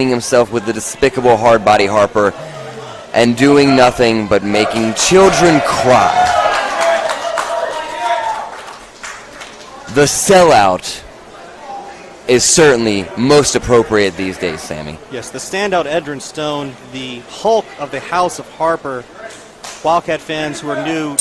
himself with the despicable hard body Harper and doing nothing but making children cry. The sellout is certainly most appropriate these days, Sammy. Yes, the standout Edrin Stone, the Hulk of the House of Harper. Wildkat fans who are new,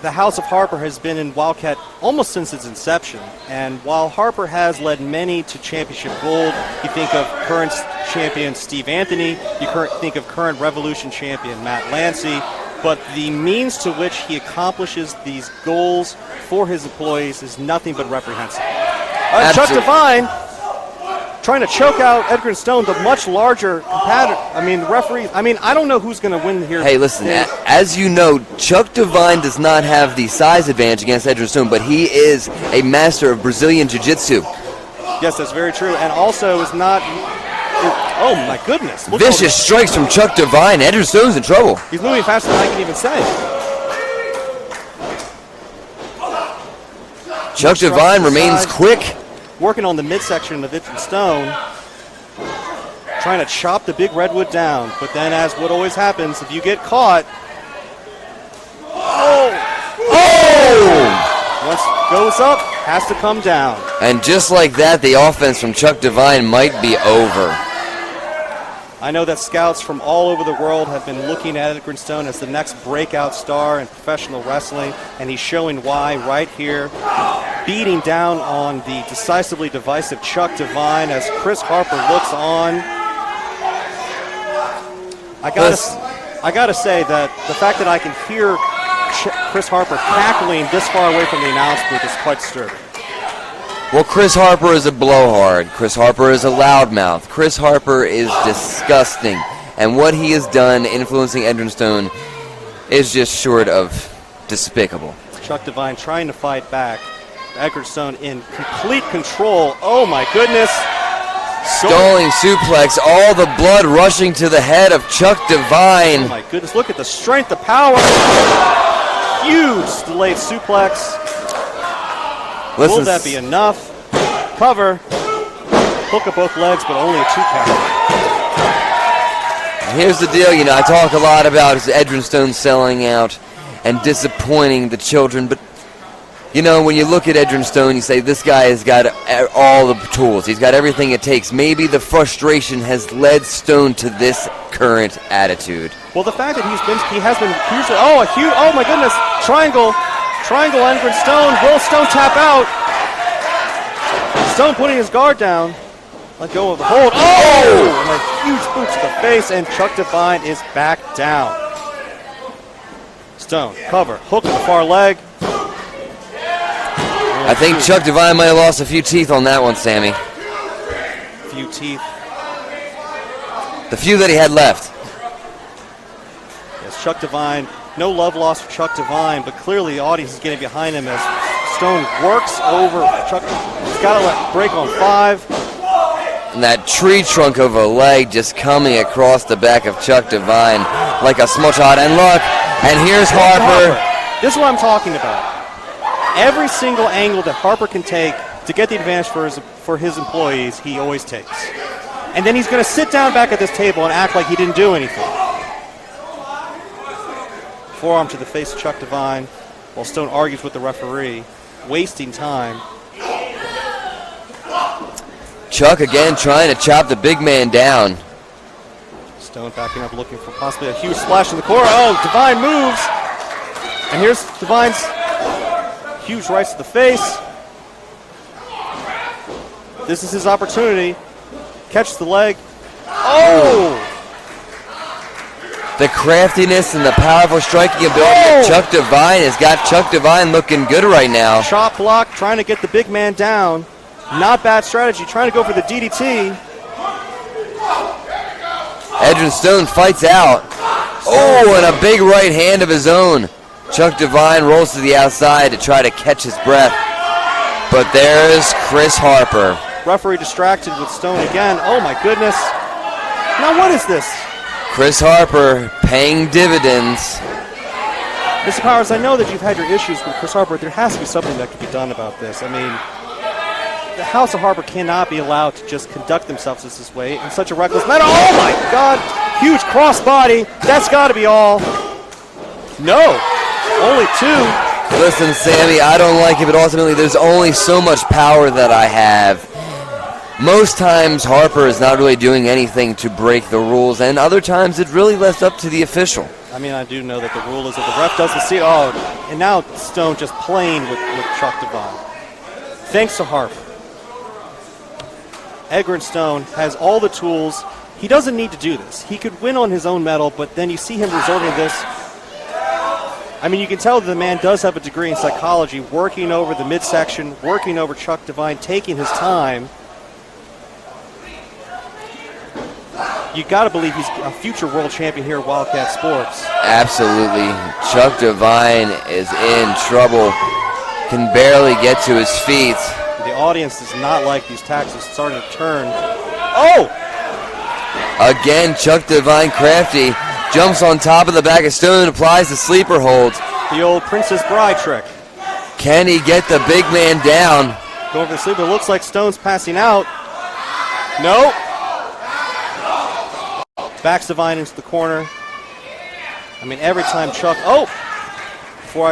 the House of Harper has been in Wildkat almost since its inception. And while Harper has led many to championship gold, you think of current champion Steve Anthony, you think of current Revolution champion Matt Lancey, but the means to which he accomplishes these goals for his employees is nothing but reprehensible. Chuck Devine trying to choke out Edgar Stone, the much larger competitor. I mean, the referee, I don't know who's going to win here. Hey, listen, as you know, Chuck Devine does not have the size advantage against Edgar Stone, but he is a master of Brazilian Jiu-Jitsu. Yes, that's very true. And also is not, oh my goodness. Vicious strikes from Chuck Devine. Edgar Stone's in trouble. He's moving faster than I can even say. Chuck Devine remains quick. Working on the midsection of Edgar Stone, trying to chop the big redwood down. But then, as what always happens, if you get caught, once it goes up, has to come down. And just like that, the offense from Chuck Devine might be over. I know that scouts from all over the world have been looking at Edgar Stone as the next breakout star in professional wrestling, and he's showing why right here, beating down on the decisively divisive Chuck Devine as Chris Harper looks on. I gotta say that the fact that I can hear Chris Harper cackling this far away from the announce booth is quite disturbing. Well, Chris Harper is a blowhard. Chris Harper is a loudmouth. Chris Harper is disgusting. And what he has done influencing Edgar Stone is just short of despicable. Chuck Devine trying to fight back. Edgar Stone in complete control. Oh my goodness. Stalling suplex, all the blood rushing to the head of Chuck Devine. Oh my goodness, look at the strength, the power. Huge delayed suplex. Will that be enough? Cover. Hook of both legs, but only a 2 count. Here's the deal, I talk a lot about Edgar Stone selling out and disappointing the children, but when you look at Edgar Stone, you say this guy has got all the tools. He's got everything it takes. Maybe the frustration has led Stone to this current attitude. Well, the fact that he has been huge. Oh my goodness! Triangle, Edgar Stone. Will Stone tap out? Stone putting his guard down. Let go of the hold. Oh! And a huge boot to the face, and Chuck Devine is back down. Stone cover, hook to the far leg. I think Chuck Devine might have lost a few teeth on that one, Sammy. Few teeth. The few that he had left. Yes, Chuck Devine. No love lost for Chuck Devine, but clearly the audience is getting behind him as Stone works over Chuck. He's got to break on 5. And that tree trunk of a leg just coming across the back of Chuck Devine like a small shot. And look, and here's Harper. This is what I'm talking about. Every single angle that Harper can take to get the advantage for his employees, he always takes. And then he's going to sit down back at this table and act like he didn't do anything. Forearm to the face of Chuck Devine while Stone argues with the referee, wasting time. Chuck again trying to chop the big man down. Stone backing up looking for possibly a huge splash in the corner. Oh, Devine moves. And here's Devine's huge rights to the face. This is his opportunity. Catch the leg. Oh! The craftiness and the powerful striking ability of Chuck Devine has got Chuck Devine looking good right now. Chop block, trying to get the big man down. Not bad strategy, trying to go for the DDT. Edgar Stone fights out. Oh, and a big right hand of his own. Chuck Devine rolls to the outside to try to catch his breath. But there's Chris Harper. Referee distracted with Stone again. Oh my goodness. Now what is this? Chris Harper paying dividends. Mr. Powers, I know that you've had your issues with Chris Harper. There has to be something that can be done about this. I mean, the House of Harper cannot be allowed to just conduct themselves this way in such a reckless manner. Oh my God! Huge crossbody. That's got to be all. No, only 2. Listen, Sammy, I don't like it, but ultimately there's only so much power that I have. Most times Harper is not really doing anything to break the rules, and other times it really left up to the official. I mean, I do know that the rule is that the ref doesn't see. Oh, and now Stone just playing with Chuck Devine. Thanks to Harper. Edgar Stone has all the tools. He doesn't need to do this. He could win on his own metal, but then you see him resorting to this. I mean, you can tell that the man does have a degree in psychology, working over the midsection, working over Chuck Devine, taking his time. You got to believe he's a future world champion here at Wildkat Sports. Absolutely. Chuck Devine is in trouble. Can barely get to his feet. The audience does not like these taxes starting to turn. Oh! Again, Chuck Devine, crafty, jumps on top of the back of Stone, applies the sleeper hold. The old Princess Bride trick. Can he get the big man down? Going for the sleeper. Looks like Stone's passing out. No. Backs Devine into the corner. I mean, every time Chuck... Oh!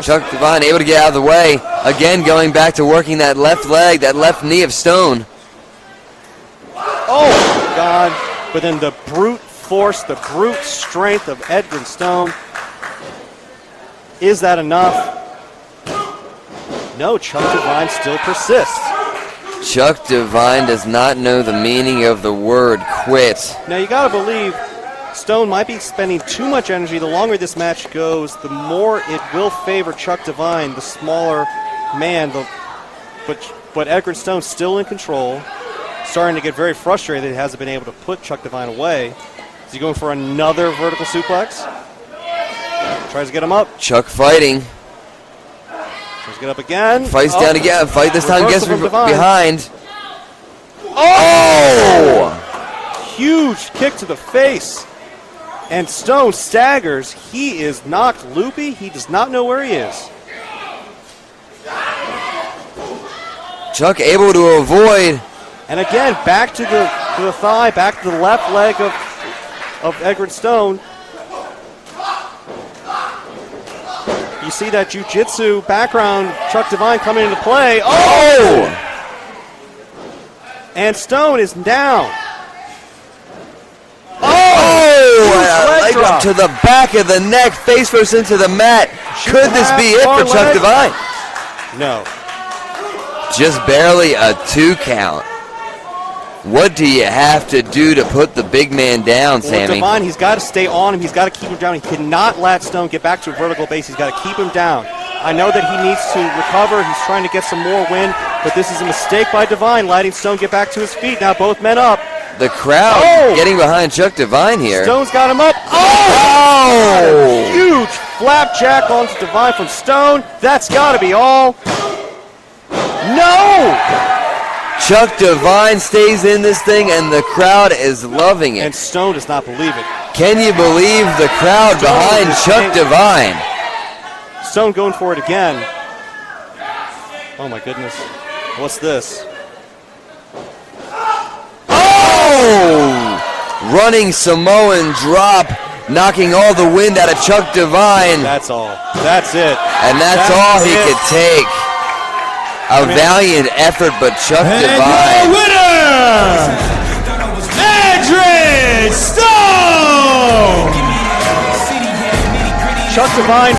Chuck Devine able to get out of the way. Again, going back to working that left leg, that left knee of Stone. Oh, my God. But then the brute force, the brute strength of Edgar Stone. Is that enough? No, Chuck Devine still persists. Chuck Devine does not know the meaning of the word quit. Now, you got to believe Stone might be spending too much energy. The longer this match goes, the more it will favor Chuck Devine, the smaller man. But Edgar Stone's still in control. Starting to get very frustrated that he hasn't been able to put Chuck Devine away. Is he going for another vertical suplex? Tries to get him up. Chuck fighting. Tries to get up again. Fights down again. Fight this time gets behind. Oh! Huge kick to the face. And Stone staggers. He is knocked loopy. He does not know where he is. Chuck able to avoid. And again, back to the thigh, back to the left leg of Edgar Stone. You see that jiu-jitsu background, Chuck Devine coming into play. Oh! And Stone is down. Leg drop to the back of the neck, face first into the mat. Could this be it for Chuck Devine? No. Just barely a 2 count. What do you have to do to put the big man down, Sammy? Devine, he's got to stay on him. He's got to keep him down. He cannot let Stone get back to a vertical base. He's got to keep him down. I know that he needs to recover. He's trying to get some more wind, but this is a mistake by Devine, letting Stone get back to his feet. Now both men up. The crowd getting behind Chuck Devine here. Stone's got him up. Oh! Huge flapjack onto Devine from Stone. That's got to be all. No! Chuck Devine stays in this thing, and the crowd is loving it. And Stone does not believe it. Can you believe the crowd behind Chuck Devine? Stone going for it again. Oh, my goodness. What's this? Oh! Running Samoan drop, knocking all the wind out of Chuck Devine. That's all. That's it. And that's all he could take. A valiant effort, but Chuck Devine. Your winner, Edgar Stone! Chuck Devine